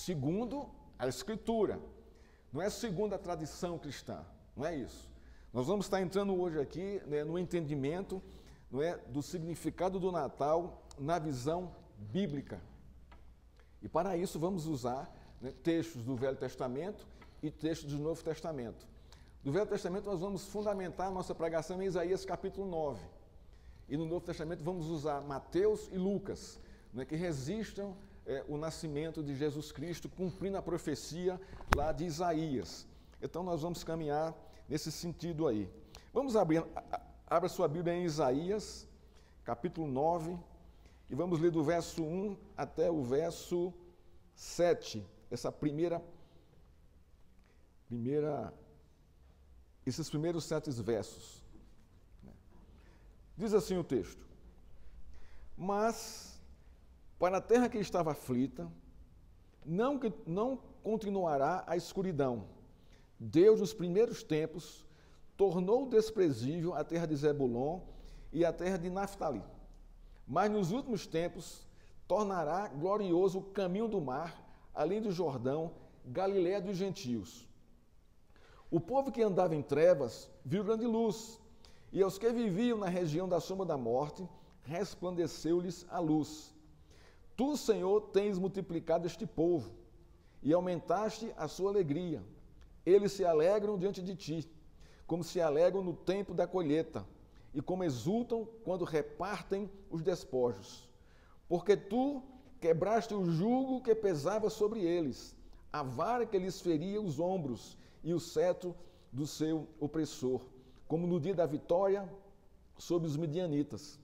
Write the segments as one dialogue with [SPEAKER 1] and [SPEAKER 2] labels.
[SPEAKER 1] segundo a Escritura. Não é segundo a tradição cristã, não é isso. Nós vamos estar entrando hoje aqui, né, no entendimento, não é, do significado do Natal na visão bíblica. E para isso vamos usar, né, textos do Velho Testamento e textos do Novo Testamento. Do Velho Testamento nós vamos fundamentar a nossa pregação em Isaías capítulo 9. E no Novo Testamento vamos usar Mateus e Lucas, né, que registram o nascimento de Jesus Cristo, cumprindo a profecia lá de Isaías. Então nós vamos caminhar nesse sentido aí. Vamos abrir, abra sua Bíblia em Isaías, capítulo 9, e vamos ler do verso 1 até o verso 7, esses primeiros 7 versos. Diz assim o texto: Mas, para a terra que estava aflita, não continuará a escuridão. Deus, nos primeiros tempos, tornou desprezível a terra de Zebulon e a terra de Naftali. Mas nos últimos tempos, tornará glorioso o caminho do mar, além do Jordão, Galiléia dos gentios. O povo que andava em trevas viu grande luz, e aos que viviam na região da sombra da morte, resplandeceu-lhes a luz. Tu, Senhor, tens multiplicado este povo, e aumentaste a sua alegria. Eles se alegram diante de ti, como se alegram no tempo da colheita, e como exultam quando repartem os despojos. Porque tu quebraste o jugo que pesava sobre eles, a vara que lhes feria os ombros, e o cetro do seu opressor, como no dia da vitória sobre os midianitas.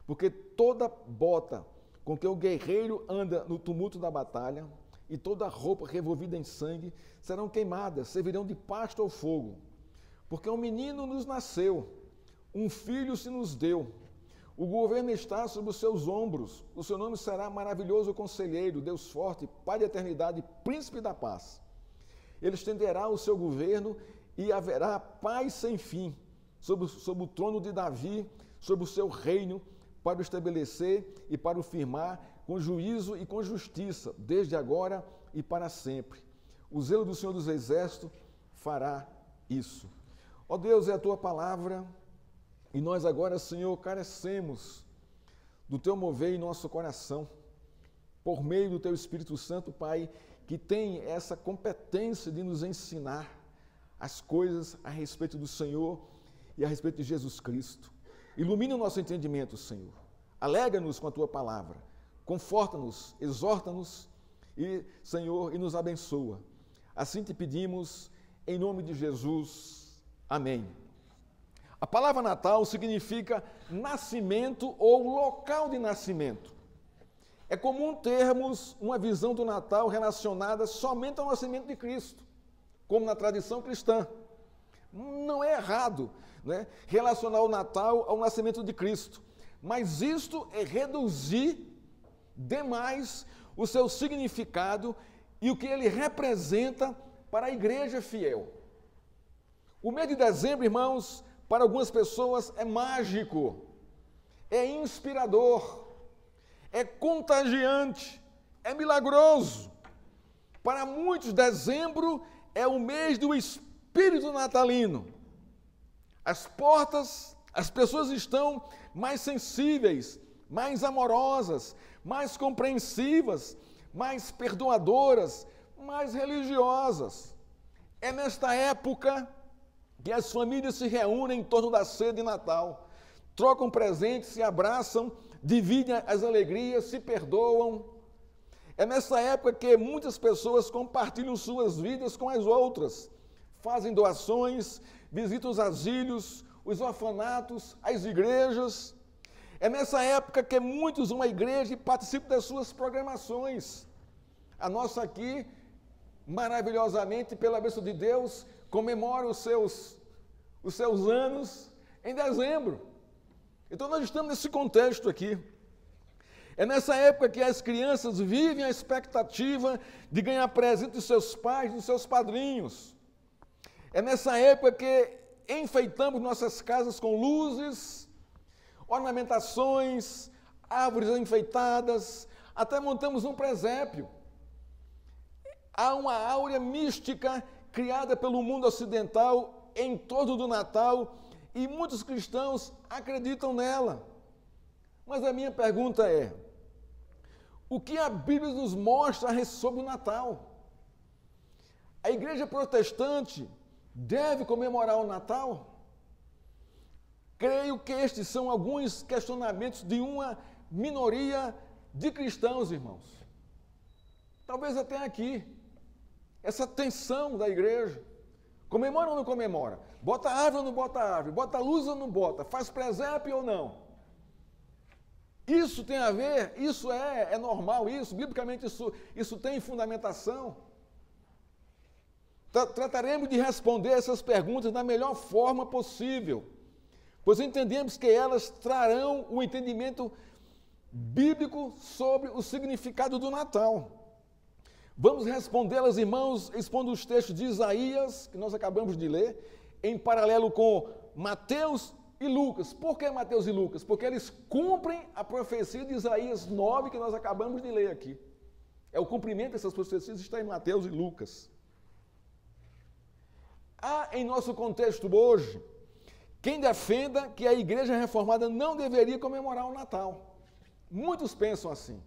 [SPEAKER 1] Porque toda bota com que o guerreiro anda no tumulto da batalha, e toda roupa revolvida em sangue, serão queimadas, servirão de pasto ao fogo. Porque um menino nos nasceu, um filho se nos deu, o governo está sobre os seus ombros, o seu nome será Maravilhoso Conselheiro, Deus Forte, Pai da Eternidade, Príncipe da Paz. Ele estenderá o seu governo e haverá paz sem fim sobre o trono de Davi, sobre o seu reino, para o estabelecer e para o firmar com juízo e com justiça, desde agora e para sempre. O zelo do Senhor dos Exércitos fará isso. Ó Deus, é a tua palavra, e nós agora, Senhor, carecemos do teu mover em nosso coração, por meio do teu Espírito Santo, Pai, que tem essa competência de nos ensinar as coisas a respeito do Senhor e a respeito de Jesus Cristo. Ilumina o nosso entendimento, Senhor. Alegra-nos com a tua palavra. Conforta-nos, exorta-nos e, Senhor, e nos abençoa. Assim te pedimos, em nome de Jesus. Amém. A palavra Natal significa nascimento ou local de nascimento. É comum termos uma visão do Natal relacionada somente ao nascimento de Cristo, como na tradição cristã. Não é errado, né, relacionar o Natal ao nascimento de Cristo, mas isto é reduzir demais o seu significado e o que ele representa para a igreja fiel. O mês de dezembro, irmãos, para algumas pessoas é mágico, é inspirador, é contagiante, é milagroso. Para muitos, dezembro é o mês do espírito natalino. As pessoas estão mais sensíveis, mais amorosas, mais compreensivas, mais perdoadoras, mais religiosas. É nesta época que as famílias se reúnem em torno da ceia de Natal, trocam presentes, se abraçam, dividem as alegrias, se perdoam. É nessa época que muitas pessoas compartilham suas vidas com as outras, fazem doações, visitam os asilos, os orfanatos, as igrejas. É nessa época que muitos vão à igreja e participam das suas programações. A nossa aqui, maravilhosamente, pela bênção de Deus, comemora os seus anos em dezembro. Então nós estamos nesse contexto aqui. É nessa época que as crianças vivem a expectativa de ganhar presente dos seus pais, dos seus padrinhos. É nessa época que enfeitamos nossas casas com luzes, ornamentações, árvores enfeitadas, até montamos um presépio. Há uma áurea mística criada pelo mundo ocidental em torno do Natal e muitos cristãos acreditam nela. Mas a minha pergunta é: o que a Bíblia nos mostra sobre o Natal? A igreja protestante deve comemorar o Natal? Creio que estes são alguns questionamentos de uma minoria de cristãos, irmãos. Talvez até aqui, essa tensão da igreja. Comemora ou não comemora? Bota árvore ou não bota árvore? Bota luz ou não bota? Faz presépio ou não? Isso tem a ver, isso é normal, isso, biblicamente isso tem fundamentação. Trataremos de responder essas perguntas da melhor forma possível, pois entendemos que elas trarão o entendimento bíblico sobre o significado do Natal. Vamos respondê-las, irmãos, expondo os textos de Isaías, que nós acabamos de ler, em paralelo com Mateus e Lucas. Por que Mateus e Lucas? Porque eles cumprem a profecia de Isaías 9, que nós acabamos de ler aqui. É o cumprimento dessas profecias, está em Mateus e Lucas. Há em nosso contexto hoje quem defenda que a igreja reformada não deveria comemorar o Natal. Muitos pensam assim.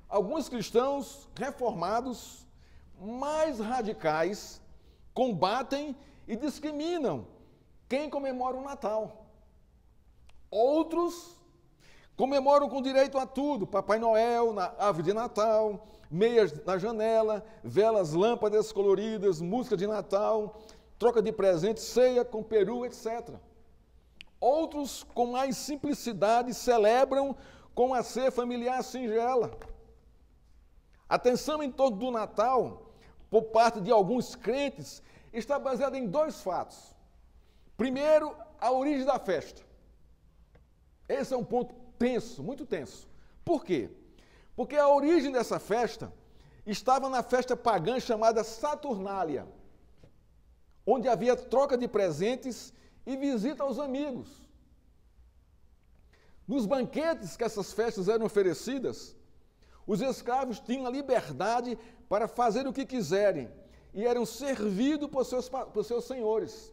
[SPEAKER 1] Alguns cristãos reformados mais radicais combatem e discriminam quem comemora o Natal. Outros comemoram com direito a tudo: Papai Noel, na árvore de Natal, meias na janela, velas, lâmpadas coloridas, música de Natal, troca de presentes, ceia com peru, etc. Outros, com mais simplicidade, celebram com a ceia familiar singela. A tensão em torno do Natal, por parte de alguns crentes, está baseada em dois fatos. Primeiro, a origem da festa. Esse é um ponto tenso, muito tenso. Por quê? Porque a origem dessa festa estava na festa pagã chamada Saturnália, onde havia troca de presentes e visita aos amigos. Nos banquetes que essas festas eram oferecidas, os escravos tinham a liberdade para fazer o que quiserem e eram servidos por seus senhores.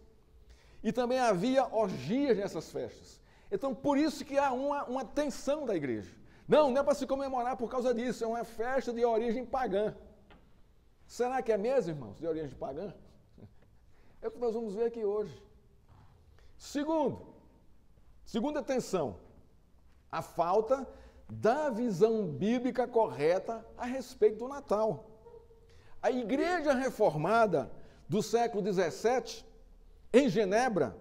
[SPEAKER 1] E também havia orgias nessas festas. Então, por isso que há uma tensão da igreja. Não é para se comemorar por causa disso, é uma festa de origem pagã. Será que é mesmo, irmãos, de origem pagã? É o que nós vamos ver aqui hoje. Segunda tensão, a falta da visão bíblica correta a respeito do Natal. A igreja reformada do século XVII, em Genebra,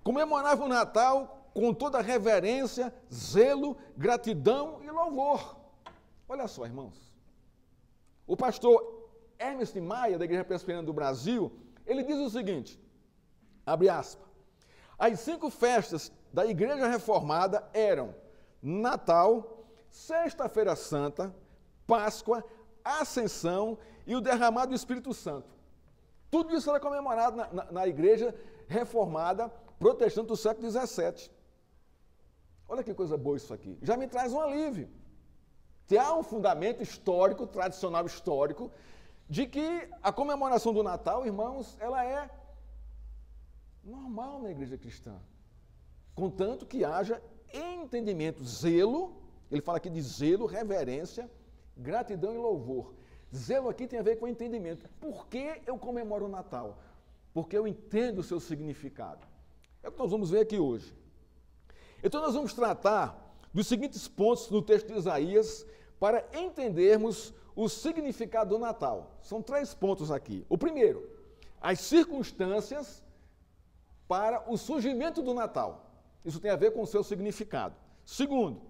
[SPEAKER 1] comemorava o Natal com toda reverência, zelo, gratidão e louvor. Olha só, irmãos. O pastor Ernest Maia, da Igreja Presbiteriana do Brasil, ele diz o seguinte, abre aspas, as 5 festas da Igreja Reformada eram Natal, Sexta-feira Santa, Páscoa, Ascensão e o derramado do Espírito Santo. Tudo isso era comemorado na Igreja Reformada Protestante do século XVII. Olha que coisa boa isso aqui. Já me traz um alívio. Que há um fundamento histórico, tradicional histórico, de que a comemoração do Natal, irmãos, ela é normal na igreja cristã. Contanto que haja entendimento, zelo, ele fala aqui de zelo, reverência, gratidão e louvor. Zelo aqui tem a ver com entendimento. Por que eu comemoro o Natal? Porque eu entendo o seu significado. É o que nós vamos ver aqui hoje. Então nós vamos tratar dos seguintes pontos no texto de Isaías para entendermos o significado do Natal. São 3 pontos aqui. O primeiro, as circunstâncias para o surgimento do Natal. Isso tem a ver com o seu significado. Segundo,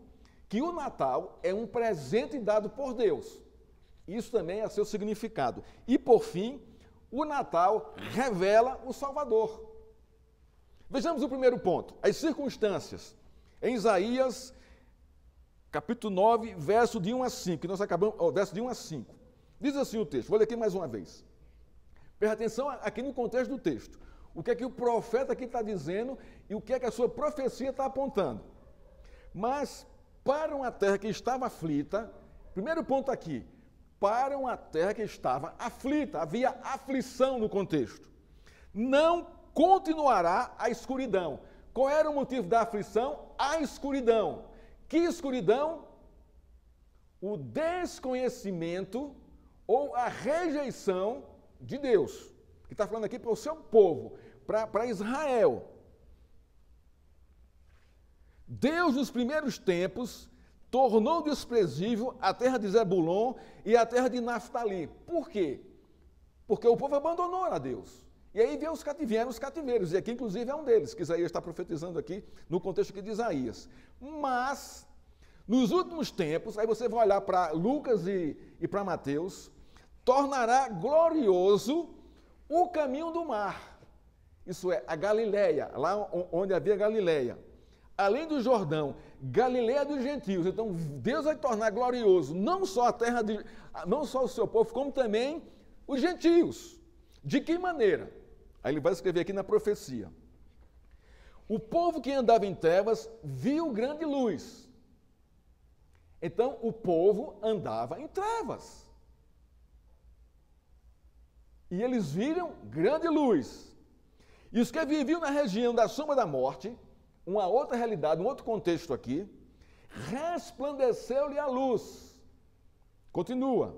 [SPEAKER 1] que o Natal é um presente dado por Deus. Isso também é seu significado. E, por fim, o Natal revela o Salvador. Vejamos o primeiro ponto, as circunstâncias. Em Isaías, capítulo 9, verso de 1 a 5, que nós acabamos, verso de 1 a 5. Diz assim o texto, vou ler aqui mais uma vez. Presta atenção aqui no contexto do texto. O que é que o profeta aqui está dizendo e o que é que a sua profecia está apontando. Mas, para uma terra que estava aflita, primeiro ponto aqui, para uma terra que estava aflita, havia aflição no contexto. Não continuará a escuridão. Qual era o motivo da aflição? A escuridão. Que escuridão? O desconhecimento ou a rejeição de Deus. Que está falando aqui para o seu povo, para Israel. Deus, nos primeiros tempos, tornou desprezível a terra de Zebulon e a terra de Naftali. Por quê? Porque o povo abandonou a Deus. E aí vieram os cativeiros, e aqui inclusive é um deles, que Isaías está profetizando aqui, no contexto aqui de Isaías. Mas, nos últimos tempos, aí você vai olhar para Lucas e para Mateus, tornará glorioso o caminho do mar. Isso é, a Galileia, lá onde havia Galileia. Além do Jordão, Galileia dos gentios. Então, Deus vai tornar glorioso não só a terra, não só o seu povo, como também os gentios. De que maneira? Aí ele vai escrever aqui na profecia. O povo que andava em trevas viu grande luz. Então, o povo andava em trevas. E eles viram grande luz. E os que viviam na região da sombra da morte, uma outra realidade, um outro contexto aqui, resplandeceu-lhe a luz. Continua.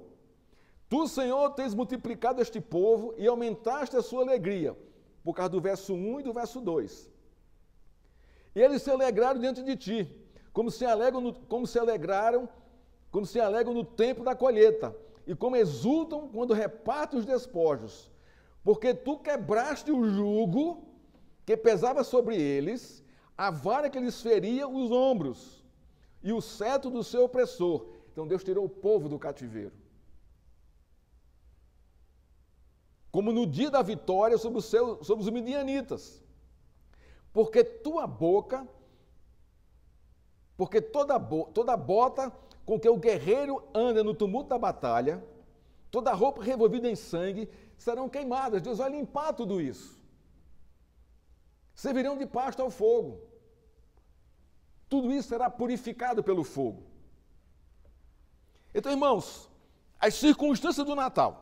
[SPEAKER 1] Tu, Senhor, tens multiplicado este povo e aumentaste a sua alegria, por causa do verso 1 e do verso 2. E eles se alegraram diante de ti, como se alegram no tempo da colheita, e como exultam quando repartem os despojos, porque tu quebraste o jugo que pesava sobre eles, a vara que lhes feria os ombros, e o cetro do seu opressor. Então Deus tirou o povo do cativeiro. Como no dia da vitória sobre os midianitas. Porque toda bota com que o guerreiro anda no tumulto da batalha, toda roupa revolvida em sangue, serão queimadas. Deus vai limpar tudo isso. Servirão de pasto ao fogo. Tudo isso será purificado pelo fogo. Então, irmãos, as circunstâncias do Natal.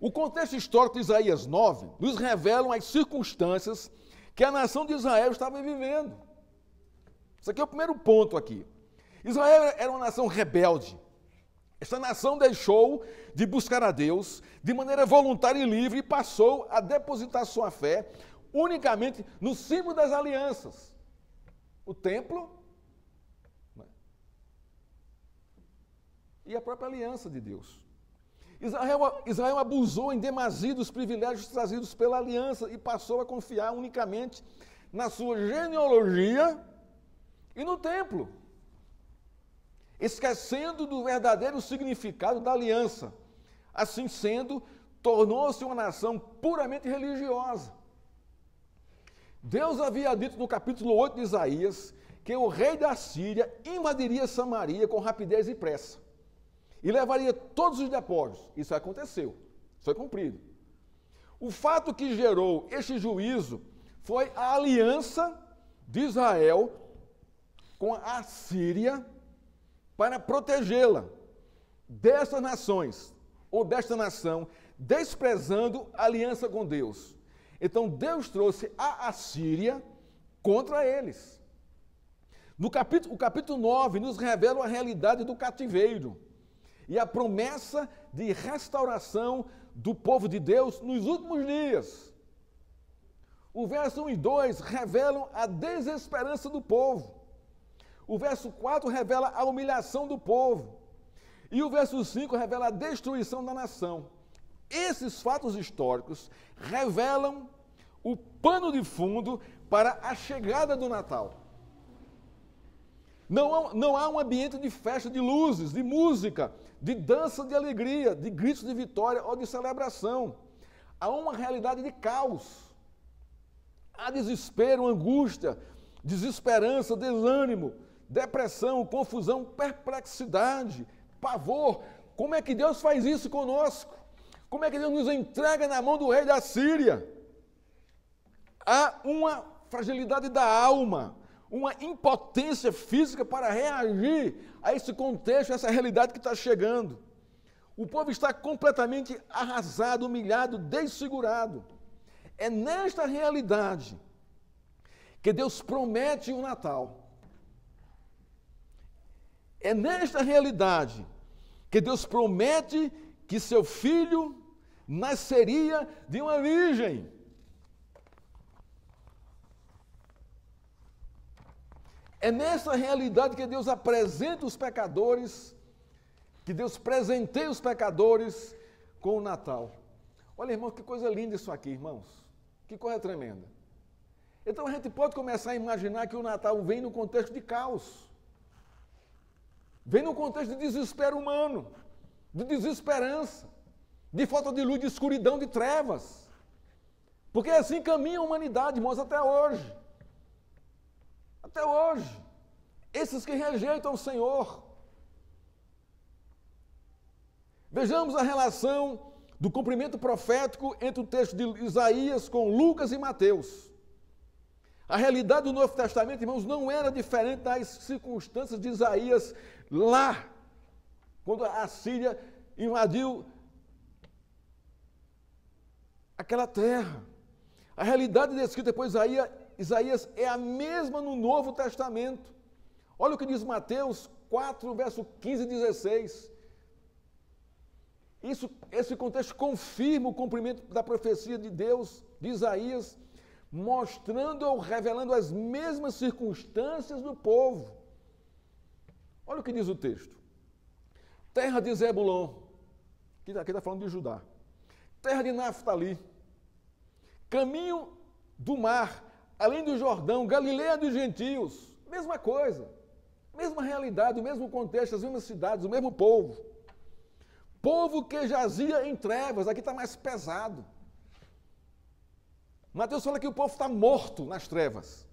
[SPEAKER 1] O contexto histórico de Isaías 9 nos revelam as circunstâncias que a nação de Israel estava vivendo. Isso aqui é o primeiro ponto aqui. Israel era uma nação rebelde. Essa nação deixou de buscar a Deus de maneira voluntária e livre e passou a depositar sua fé unicamente no símbolo das alianças. O templo e a própria aliança de Deus. Israel abusou em demasia dos privilégios trazidos pela aliança e passou a confiar unicamente na sua genealogia e no templo, esquecendo do verdadeiro significado da aliança. Assim sendo, tornou-se uma nação puramente religiosa. Deus havia dito no capítulo 8 de Isaías que o rei da Síria invadiria Samaria com rapidez e pressa e levaria todos os despojos. Isso aconteceu, foi cumprido. O fato que gerou este juízo foi a aliança de Israel com a Síria para protegê-la dessas nações, ou desta nação, desprezando a aliança com Deus. Então Deus trouxe a Assíria contra eles. O capítulo 9 nos revela a realidade do cativeiro e a promessa de restauração do povo de Deus nos últimos dias. O verso 1 e 2 revelam a desesperança do povo. O verso 4 revela a humilhação do povo. E o verso 5 revela a destruição da nação. Esses fatos históricos revelam o pano de fundo para a chegada do Natal. Não há um ambiente de festa de luzes, de música, de dança de alegria, de gritos de vitória ou de celebração. Há uma realidade de caos. Há desespero, angústia, desesperança, desânimo, depressão, confusão, perplexidade, pavor. Como é que Deus faz isso conosco? Como é que Deus nos entrega na mão do rei da Síria? Há uma fragilidade da alma, uma impotência física para reagir a esse contexto, a essa realidade que está chegando. O povo está completamente arrasado, humilhado, desfigurado. É nesta realidade que Deus promete o Natal. É nesta realidade que Deus promete que seu filho nasceria de uma virgem. É nessa realidade que Deus apresenta os pecadores, que Deus presenteia os pecadores com o Natal. Olha, irmãos, que coisa linda isso aqui, irmãos. Que coisa tremenda. Então a gente pode começar a imaginar que o Natal vem no contexto de caos. Vem no contexto de desespero humano, de desesperança, de falta de luz, de escuridão, de trevas. Porque assim caminha a humanidade, irmãos, até hoje. Até hoje. Esses que rejeitam o Senhor. Vejamos a relação do cumprimento profético entre o texto de Isaías com Lucas e Mateus. A realidade do Novo Testamento, irmãos, não era diferente das circunstâncias de Isaías lá, quando a Síria invadiu aquela terra. A realidade descrita por Isaías é a mesma no Novo Testamento. Olha o que diz Mateus 4, verso 15 e 16. Esse contexto confirma o cumprimento da profecia de Deus, de Isaías, mostrando ou revelando as mesmas circunstâncias do povo. Olha o que diz o texto. Terra de Zebulon, aqui está falando de Judá. Terra de Naftali, caminho do mar, além do Jordão, Galileia dos gentios. Mesma coisa, mesma realidade, o mesmo contexto, as mesmas cidades, o mesmo povo. Povo que jazia em trevas, aqui está mais pesado. Mateus fala que o povo está morto nas trevas.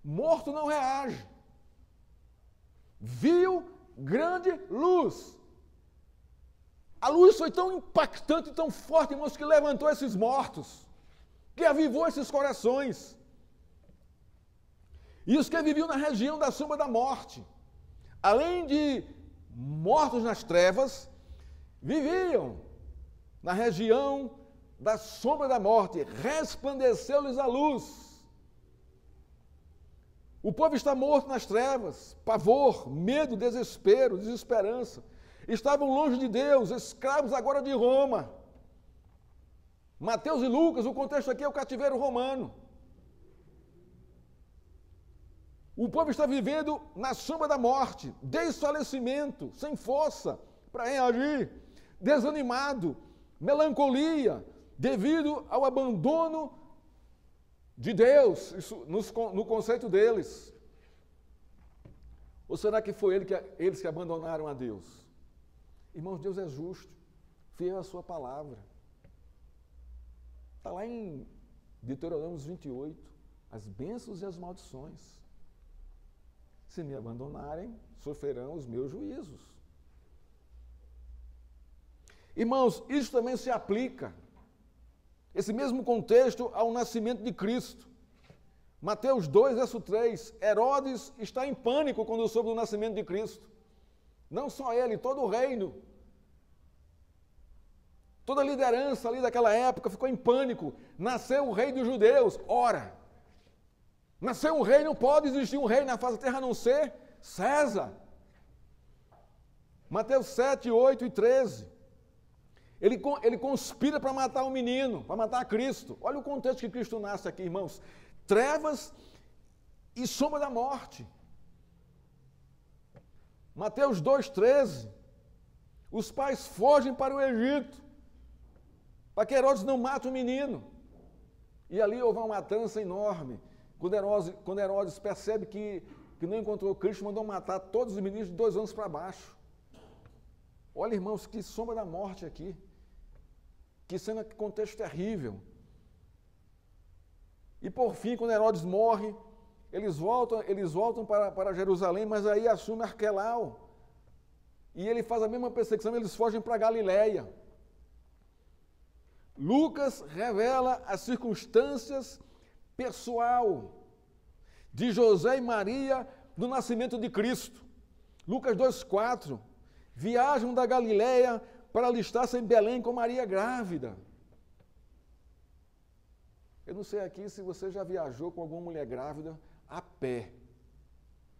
[SPEAKER 1] Morto não reage. Viu grande luz. A luz foi tão impactante, tão forte, irmãos, que levantou esses mortos, que avivou esses corações. E os que viviam na região da sombra da morte, além de mortos nas trevas, viviam na região da sombra da morte, resplandeceu-lhes a luz. O povo está morto nas trevas, pavor, medo, desespero, desesperança. Estavam longe de Deus, escravos agora de Roma. Mateus e Lucas, o contexto aqui é o cativeiro romano. O povo está vivendo na sombra da morte, desfalecimento, sem força para reagir, desanimado, melancolia, devido ao abandono de Deus, isso no conceito deles. Ou será que foi eles que abandonaram a Deus? Irmãos, Deus é justo, fiel à sua palavra. Está lá em Deuteronômio 28, as bênçãos e as maldições. Se me abandonarem, sofrerão os meus juízos. Irmãos, isso também se aplica, esse mesmo contexto, ao nascimento de Cristo. Mateus 2, verso 3, Herodes está em pânico quando soube do nascimento de Cristo. Não só ele, todo o reino. Toda a liderança ali daquela época ficou em pânico. Nasceu o rei dos judeus. Ora, nasceu um rei, não pode existir um rei na face da terra a não ser César. Mateus 7, 8 e 13. Ele conspira para matar o menino, para matar Cristo. Olha o contexto que Cristo nasce aqui, irmãos. Trevas e sombra da morte. Mateus 2,13. Os pais fogem para o Egito, para que Herodes não mate o menino. E ali houve uma matança enorme. Quando Herodes percebe que não encontrou Cristo, mandou matar todos os meninos de 2 anos para baixo. Olha, irmãos, que sombra da morte aqui. Que cena, que contexto terrível. E por fim, quando Herodes morre, eles voltam para Jerusalém, mas aí assume Arquelau. E ele faz a mesma perseguição, eles fogem para Galileia. Lucas revela as circunstâncias pessoal de José e Maria no nascimento de Cristo. Lucas 2,4 viajam da Galileia para alistar-se em Belém com Maria grávida. Eu não sei aqui se você já viajou com alguma mulher grávida a pé,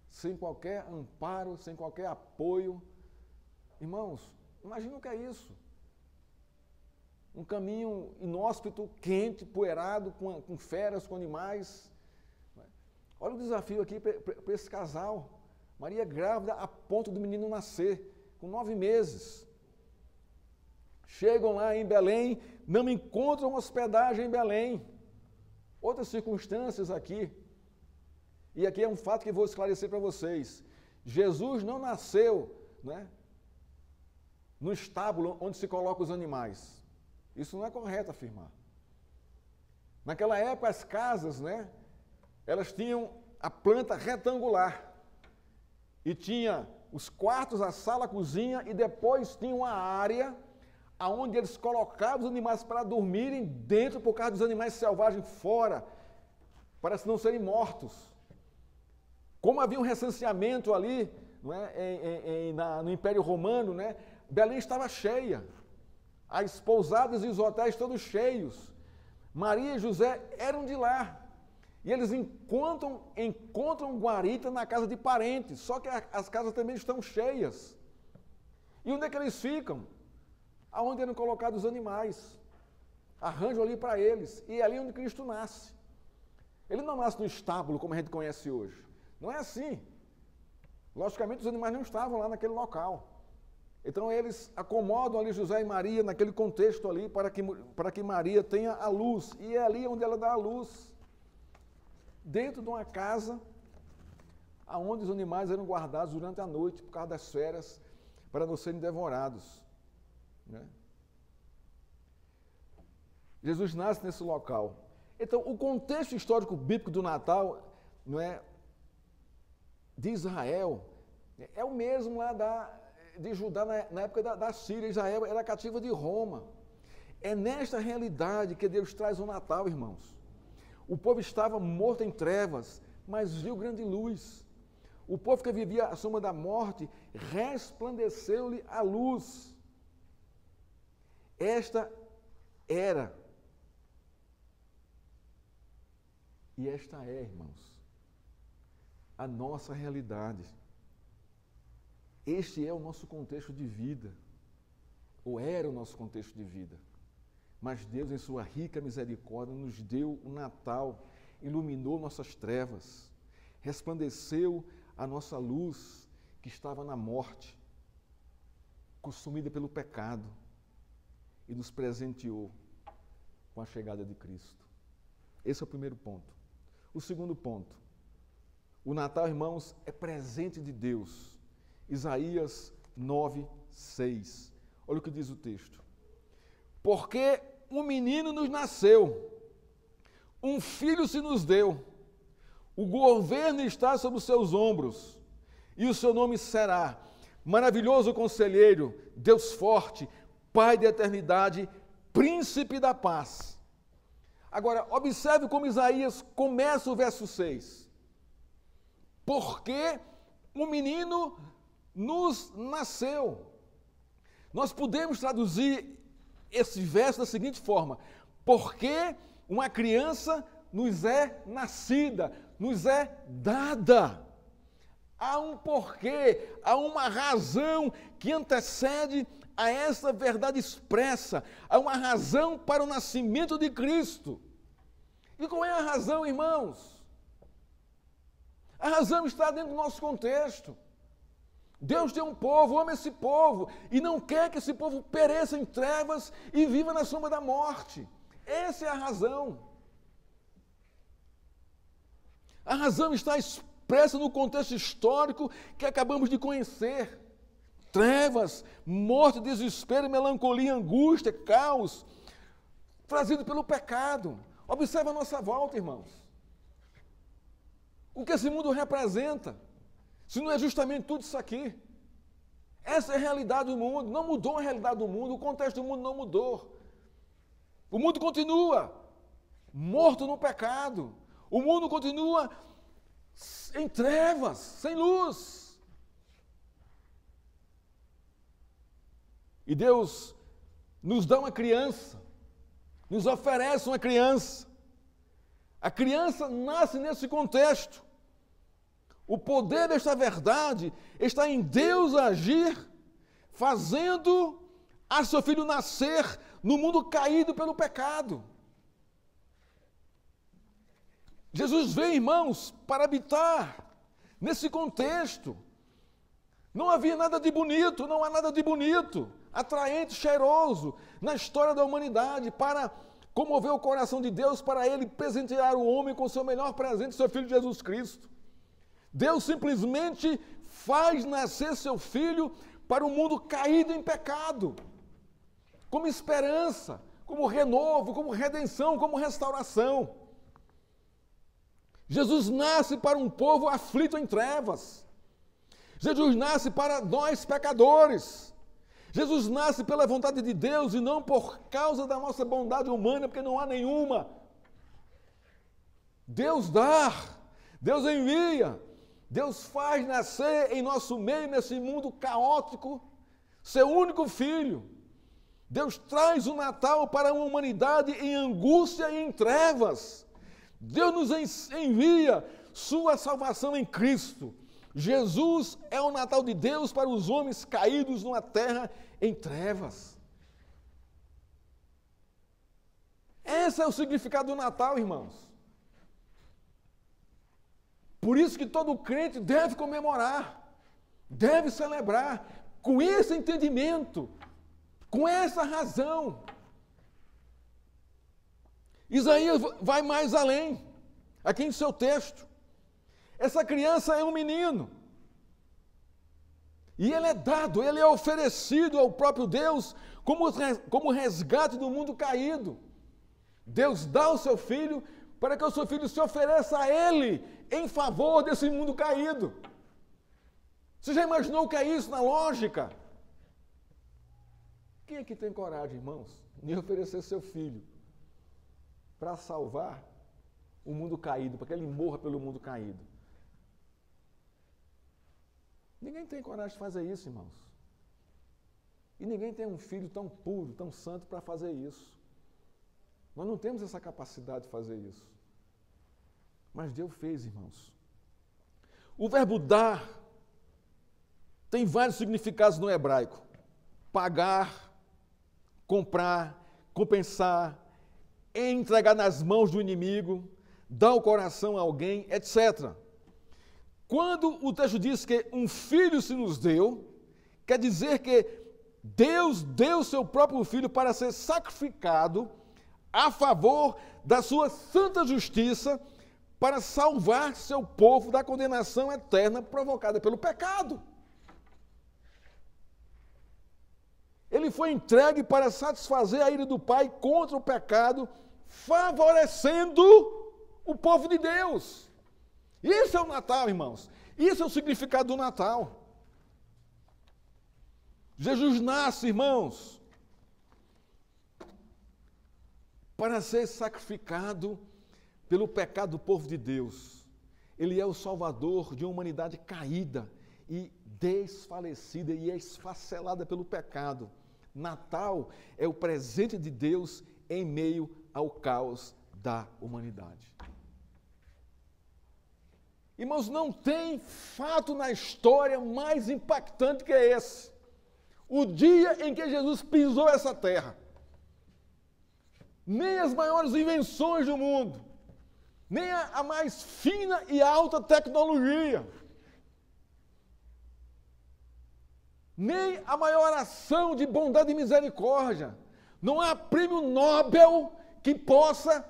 [SPEAKER 1] sem qualquer amparo, sem qualquer apoio. Irmãos, imagina o que é isso. Um caminho inóspito, quente, poeirado, com feras, com animais. Olha o desafio aqui para esse casal. Maria grávida a ponto do menino nascer, com 9 meses. Chegam lá em Belém, não encontram hospedagem em Belém. Outras circunstâncias aqui. E aqui é um fato que vou esclarecer para vocês. Jesus não nasceu, né, no estábulo onde se colocam os animais. Isso não é correto afirmar. Naquela época, as casas, né, elas tinham a planta retangular. E tinha os quartos, a sala, a cozinha, e depois tinha uma área onde eles colocavam os animais para dormirem dentro, por causa dos animais selvagens fora, para não serem mortos. Como havia um recenseamento ali, não é, no Império Romano, né, Belém estava cheia. As pousadas e os hotéis todos cheios. Maria e José eram de lá. E eles encontram guarita na casa de parentes, só que as casas também estão cheias. E onde é que eles ficam? Aonde eram colocados os animais. Arranjam ali para eles. E é ali onde Cristo nasce. Ele não nasce no estábulo, como a gente conhece hoje. Não é assim. Logicamente, os animais não estavam lá naquele local. Então, eles acomodam ali José e Maria naquele contexto ali para que Maria tenha a luz. E é ali onde ela dá a luz. Dentro de uma casa onde os animais eram guardados durante a noite por causa das feras, para não serem devorados. Né? Jesus nasce nesse local. Então, o contexto histórico bíblico do Natal, não é, de Israel, é o mesmo lá de Judá na época da Síria. Israel era cativa de Roma. É nesta realidade que Deus traz o Natal, irmãos. O povo estava morto em trevas, mas viu grande luz. O povo que vivia à sombra da morte, resplandeceu-lhe a luz. Esta era, e esta é, irmãos, a nossa realidade. Este é o nosso contexto de vida, ou era o nosso contexto de vida. Mas Deus, em sua rica misericórdia, nos deu o Natal, iluminou nossas trevas, resplandeceu a nossa luz que estava na morte, consumida pelo pecado, e nos presenteou com a chegada de Cristo. Esse é o primeiro ponto. O segundo ponto, o Natal, irmãos, é presente de Deus. Isaías 9:6. Olha o que diz o texto. Porque um menino nos nasceu, um filho se nos deu, o governo está sobre os seus ombros, e o seu nome será Maravilhoso Conselheiro, Deus Forte, Pai da Eternidade, Príncipe da Paz. Agora, observe como Isaías começa o verso 6. Porque um menino nos nasceu. Nós podemos traduzir esse verso da seguinte forma: porque uma criança nos é nascida, nos é dada. Há um porquê, há uma razão que antecede a essa verdade expressa. Há uma razão para o nascimento de Cristo. E qual é a razão, irmãos? A razão está dentro do nosso contexto. Deus tem um povo, ama esse povo, e não quer que esse povo pereça em trevas e viva na sombra da morte. Essa é a razão. A razão está expressa no contexto histórico que acabamos de conhecer. Trevas, morte, desespero, melancolia, angústia, caos, trazido pelo pecado. Observe a nossa volta, irmãos. O que esse mundo representa, se não é justamente tudo isso aqui. Essa é a realidade do mundo. Não mudou a realidade do mundo, o contexto do mundo não mudou. O mundo continua morto no pecado. O mundo continua em trevas, sem luz. E Deus nos dá uma criança, nos oferece uma criança. A criança nasce nesse contexto. O poder desta verdade está em Deus agir, fazendo a seu filho nascer no mundo caído pelo pecado. Jesus veio, irmãos, para habitar nesse contexto. Não havia nada de bonito, não há nada de bonito, atraente, cheiroso na história da humanidade para comover o coração de Deus, para Ele presentear o homem com o seu melhor presente, seu Filho Jesus Cristo. Deus simplesmente faz nascer seu Filho para um mundo caído em pecado, como esperança, como renovo, como redenção, como restauração. Jesus nasce para um povo aflito em trevas. Jesus nasce para nós pecadores. Jesus nasce pela vontade de Deus e não por causa da nossa bondade humana, porque não há nenhuma. Deus dá, Deus envia, Deus faz nascer em nosso meio, nesse mundo caótico, seu único filho. Deus traz o Natal para uma humanidade em angústia e em trevas. Deus nos envia sua salvação em Cristo. Jesus é o Natal de Deus para os homens caídos numa terra em trevas. Esse é o significado do Natal, irmãos. Por isso que todo crente deve comemorar, deve celebrar, com esse entendimento, com essa razão. Isaías vai mais além, aqui em seu texto. Essa criança é um menino. E ele é dado, ele é oferecido ao próprio Deus como resgate do mundo caído. Deus dá o seu filho para que o seu filho se ofereça a ele em favor desse mundo caído. Você já imaginou o que é isso na lógica? Quem é que tem coragem, irmãos, de oferecer seu filho para salvar o mundo caído, para que ele morra pelo mundo caído? Ninguém tem coragem de fazer isso, irmãos. E ninguém tem um filho tão puro, tão santo para fazer isso. Nós não temos essa capacidade de fazer isso. Mas Deus fez, irmãos. O verbo dar tem vários significados no hebraico. Pagar, comprar, compensar, entregar nas mãos do inimigo, dar o coração a alguém, etc. Quando o texto diz que um filho se nos deu, quer dizer que Deus deu seu próprio filho para ser sacrificado a favor da sua santa justiça para salvar seu povo da condenação eterna provocada pelo pecado. Ele foi entregue para satisfazer a ira do Pai contra o pecado, favorecendo o povo de Deus. Isso é o Natal, irmãos. Isso é o significado do Natal. Jesus nasce, irmãos, para ser sacrificado pelo pecado do povo de Deus. Ele é o Salvador de uma humanidade caída e desfalecida e esfacelada pelo pecado. Natal é o presente de Deus em meio ao caos da humanidade. Irmãos, não tem fato na história mais impactante que esse. O dia em que Jesus pisou essa terra. Nem as maiores invenções do mundo, nem a mais fina e alta tecnologia, nem a maior ação de bondade e misericórdia. Não há prêmio Nobel que possa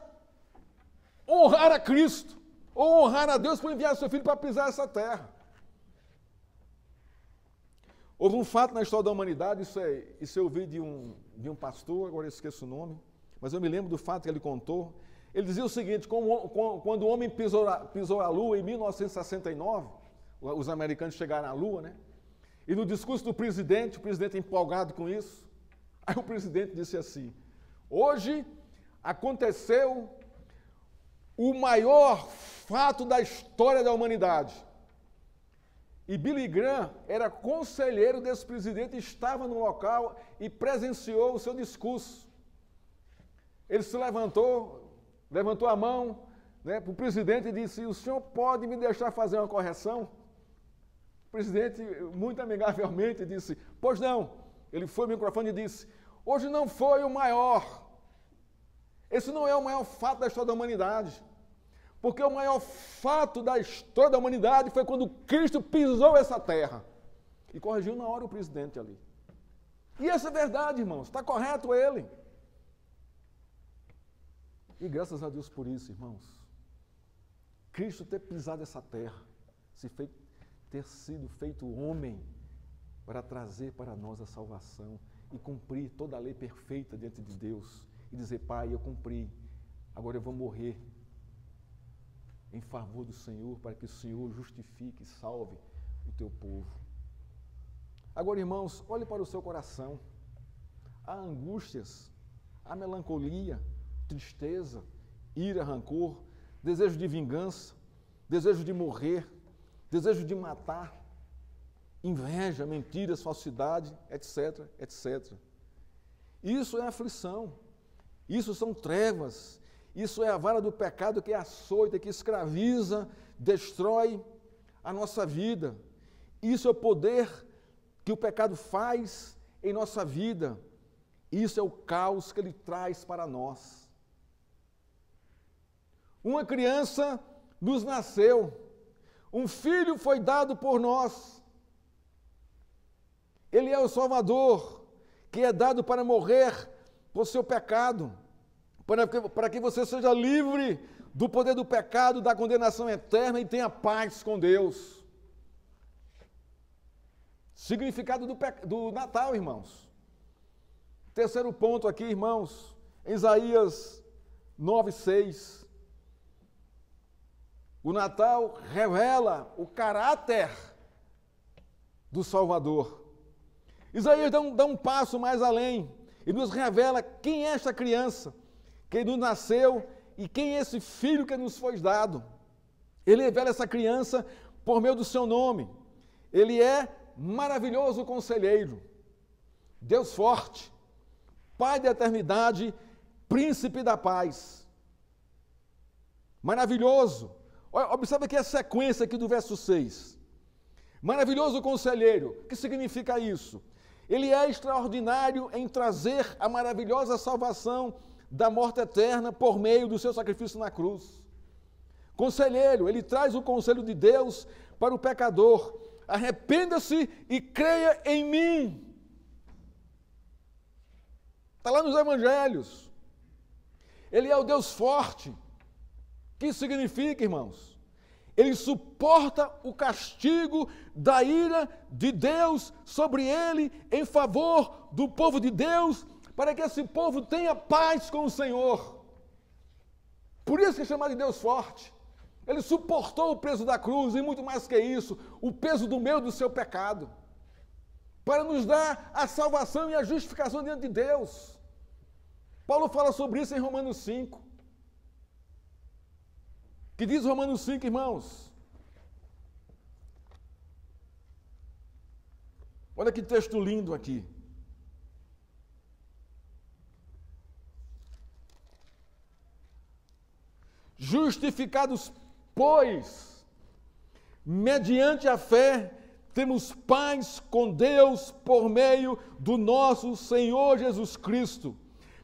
[SPEAKER 1] honrar a Cristo ou honrar a Deus por enviar seu filho para pisar essa terra. Houve um fato na história da humanidade, isso eu ouvi de um pastor, agora eu esqueço o nome, mas eu me lembro do fato que ele contou. Ele dizia o seguinte: quando o homem pisou a Lua em 1969, os americanos chegaram à Lua, né? E no discurso do presidente, o presidente empolgado com isso, aí o presidente disse assim: hoje aconteceu o maior fato da história da humanidade. E Billy Graham era conselheiro desse presidente, estava no local e presenciou o seu discurso. Ele se levantou a mão, né, para o presidente e disse: o senhor pode me deixar fazer uma correção? O presidente, muito amigavelmente, disse: pois não. Ele foi ao microfone e disse: hoje não foi o maior. Esse não é o maior fato da história da humanidade. Porque o maior fato da história da humanidade foi quando Cristo pisou essa terra. E corrigiu na hora o presidente ali. E essa é verdade, irmãos. Está correto ele. E graças a Deus por isso, irmãos. Cristo ter pisado essa terra, ter sido feito homem para trazer para nós a salvação e cumprir toda a lei perfeita diante de Deus e dizer: Pai, eu cumpri, agora eu vou morrer em favor do Senhor, para que o Senhor justifique e salve o teu povo. Agora, irmãos, olhe para o seu coração. Há angústias, há melancolia, tristeza, ira, rancor, desejo de vingança, desejo de morrer, desejo de matar, inveja, mentiras, falsidade, etc, etc. Isso é aflição, isso são trevas, isso é a vara do pecado que açoita, que escraviza, destrói a nossa vida. Isso é o poder que o pecado faz em nossa vida. Isso é o caos que ele traz para nós. Uma criança nos nasceu, um filho foi dado por nós. Ele é o Salvador, que é dado para morrer por seu pecado, para que você seja livre do poder do pecado, da condenação eterna e tenha paz com Deus. Significado do Natal, irmãos. Terceiro ponto aqui, irmãos, Isaías 9:6. O Natal revela o caráter do Salvador. Isaías dá um passo mais além e nos revela quem é esta criança, quem nos nasceu e quem é esse filho que nos foi dado. Ele revela essa criança por meio do seu nome. Ele é maravilhoso conselheiro, Deus forte, Pai da eternidade, príncipe da paz. Maravilhoso. Observe aqui a sequência aqui do verso 6. Maravilhoso conselheiro. O que significa isso? Ele é extraordinário em trazer a maravilhosa salvação da morte eterna por meio do seu sacrifício na cruz. Conselheiro, ele traz o conselho de Deus para o pecador. Arrependa-se e creia em mim. Está lá nos evangelhos. Ele é o Deus forte. O que isso significa, irmãos? Ele suporta o castigo da ira de Deus sobre ele em favor do povo de Deus, para que esse povo tenha paz com o Senhor. Por isso que é chamado de Deus forte. Ele suportou o peso da cruz e muito mais que isso, o peso do meu e do seu pecado, para nos dar a salvação e a justificação diante de Deus. Paulo fala sobre isso em Romanos 5. Que diz Romanos 5, irmãos? Olha que texto lindo aqui. Justificados, pois, mediante a fé, temos paz com Deus por meio do nosso Senhor Jesus Cristo,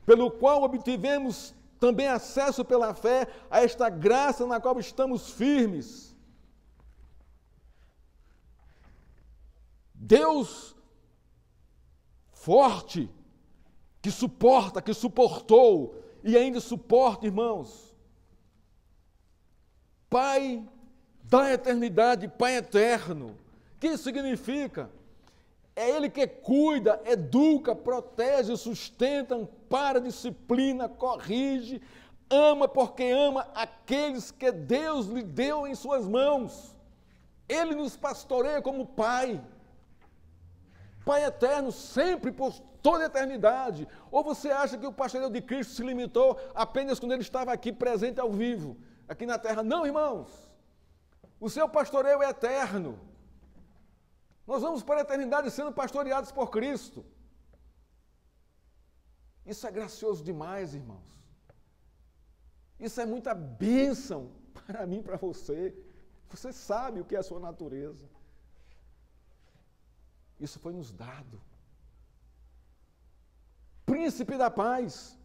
[SPEAKER 1] pelo qual obtivemos também acesso pela fé a esta graça na qual estamos firmes. Deus forte, que suporta, que suportou e ainda suporta, irmãos. Pai da eternidade, Pai eterno. O que isso significa? É Ele que cuida, educa, protege, sustenta, ampara, disciplina, corrige, ama porque ama aqueles que Deus lhe deu em suas mãos. Ele nos pastoreia como Pai. Pai eterno, sempre por toda a eternidade. Ou você acha que o pastoreio de Cristo se limitou apenas quando Ele estava aqui presente ao vivo, aqui na terra? Não, irmãos. O seu pastoreio é eterno. Nós vamos para a eternidade sendo pastoreados por Cristo. Isso é gracioso demais, irmãos. Isso é muita bênção para mim e para você. Você sabe o que é a sua natureza. Isso foi nos dado. Príncipe da paz.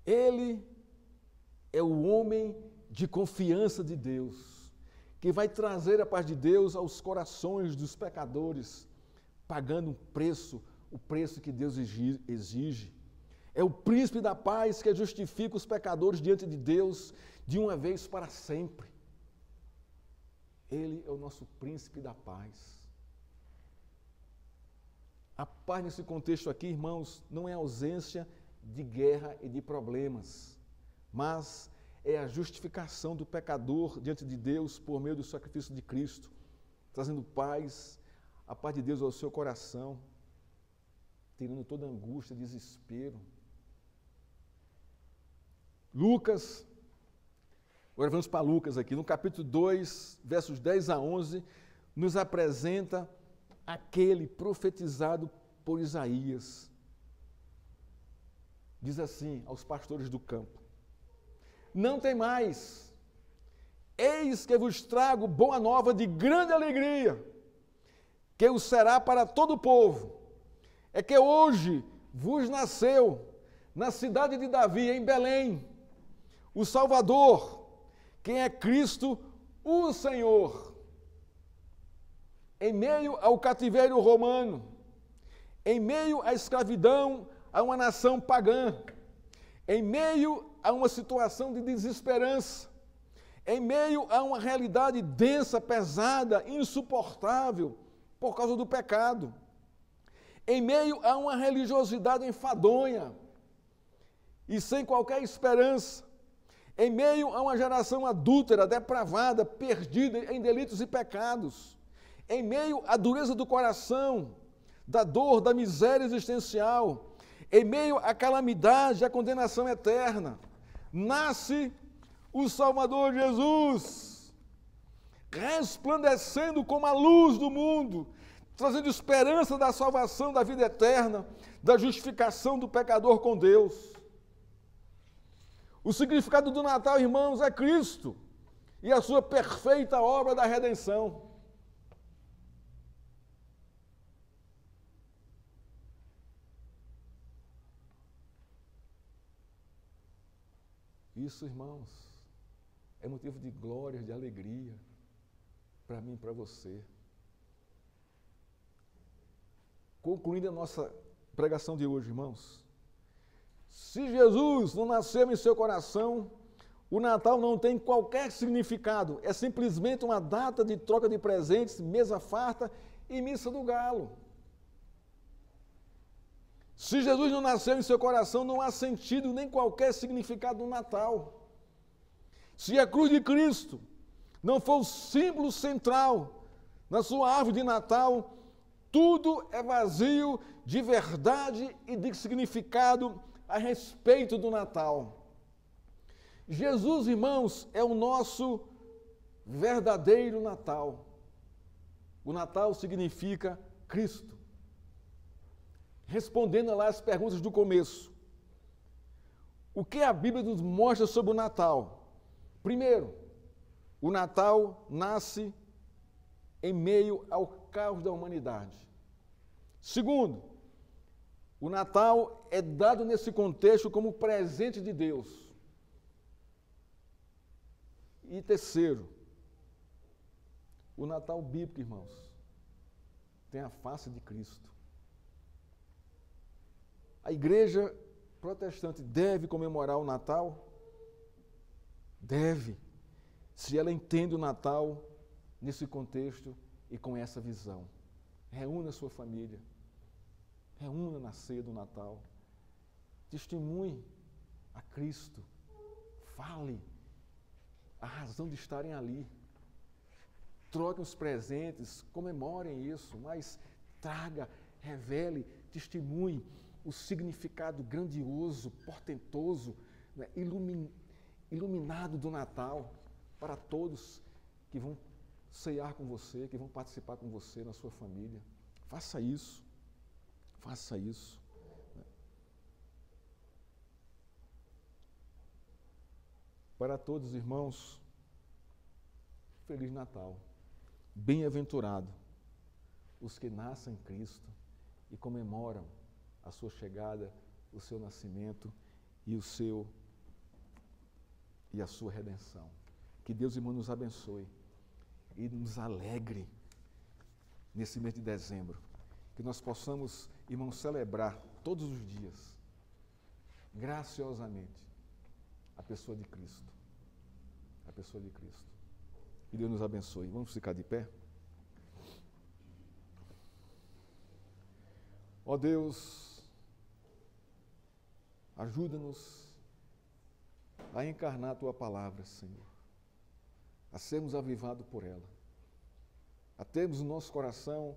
[SPEAKER 1] Ele é o homem de confiança de Deus, que vai trazer a paz de Deus aos corações dos pecadores, pagando um preço, o preço que Deus exige. É o príncipe da paz que justifica os pecadores diante de Deus de uma vez para sempre. Ele é o nosso príncipe da paz. A paz nesse contexto aqui, irmãos, não é ausência de guerra e de problemas, mas é a justificação do pecador diante de Deus por meio do sacrifício de Cristo, trazendo paz, a paz de Deus ao seu coração, tirando toda angústia, desespero. Lucas, agora vamos para Lucas aqui, no capítulo 2, versos 10 a 11, nos apresenta aquele profetizado por Isaías. Diz assim aos pastores do campo: não tem mais, eis que vos trago boa nova de grande alegria, que o será para todo o povo. É que hoje vos nasceu, na cidade de Davi, em Belém, o Salvador, quem é Cristo, o Senhor. Em meio ao cativeiro romano, em meio à escravidão a uma nação pagã, em meio a uma situação de desesperança, em meio a uma realidade densa, pesada, insuportável por causa do pecado, em meio a uma religiosidade enfadonha e sem qualquer esperança, em meio a uma geração adúltera, depravada, perdida em delitos e pecados, em meio à dureza do coração, da dor, da miséria existencial, em meio à calamidade, à condenação eterna, nasce o Salvador Jesus, resplandecendo como a luz do mundo, trazendo esperança da salvação, da vida eterna, da justificação do pecador com Deus. O significado do Natal, irmãos, é Cristo e a sua perfeita obra da redenção. Isso, irmãos, é motivo de glória, de alegria para mim e para você. Concluindo a nossa pregação de hoje, irmãos, se Jesus não nasceu em seu coração, o Natal não tem qualquer significado, é simplesmente uma data de troca de presentes, mesa farta e missa do galo. Se Jesus não nasceu em seu coração, não há sentido nem qualquer significado no Natal. Se a cruz de Cristo não for o símbolo central na sua árvore de Natal, tudo é vazio de verdade e de significado a respeito do Natal. Jesus, irmãos, é o nosso verdadeiro Natal. O Natal significa Cristo. Respondendo lá as perguntas do começo, o que a Bíblia nos mostra sobre o Natal? Primeiro, o Natal nasce em meio ao caos da humanidade. Segundo, o Natal é dado nesse contexto como presente de Deus. E terceiro, o Natal bíblico, irmãos, tem a face de Cristo. A igreja protestante deve comemorar o Natal? Deve, se ela entende o Natal nesse contexto e com essa visão. Reúna a sua família, reúna na ceia do Natal, testemunhe a Cristo, fale a razão de estarem ali, troquem os presentes, comemorem isso, mas traga, revele, testemunhe o significado grandioso, portentoso, né, iluminado do Natal para todos que vão ceiar com você, que vão participar com você na sua família. Faça isso. Faça isso. Para todos os irmãos, Feliz Natal. Bem-aventurado os que nascem em Cristo e comemoram a sua chegada, o seu nascimento e a sua redenção. Que Deus, irmão, nos abençoe e nos alegre nesse mês de dezembro. Que nós possamos, irmãos, celebrar todos os dias, graciosamente, a pessoa de Cristo. A pessoa de Cristo. Que Deus nos abençoe. Vamos ficar de pé? Ó Deus, ajuda-nos a encarnar a Tua palavra, Senhor, a sermos avivados por ela, a termos no nosso coração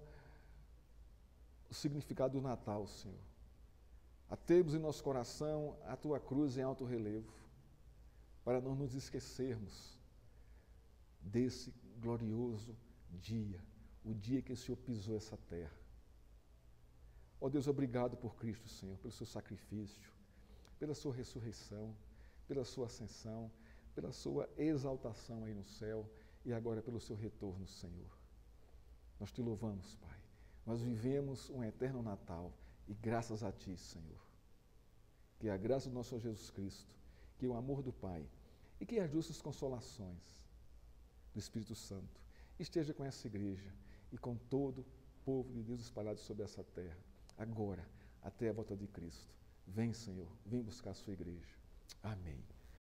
[SPEAKER 1] o significado do Natal, Senhor, a termos em nosso coração a Tua cruz em alto relevo, para não nos esquecermos desse glorioso dia, o dia que o Senhor pisou essa terra. Ó Deus, obrigado por Cristo, Senhor, pelo seu sacrifício, pela sua ressurreição, pela sua ascensão, pela sua exaltação aí no céu e agora pelo seu retorno, Senhor. Nós te louvamos, Pai. Nós vivemos um eterno Natal e graças a Ti, Senhor. Que a graça do nosso Senhor Jesus Cristo, que o amor do Pai e que as justas consolações do Espírito Santo esteja com essa igreja e com todo o povo de Deus espalhado sobre essa terra, agora, até a volta de Cristo. Vem, Senhor, vem buscar a sua igreja. Amém.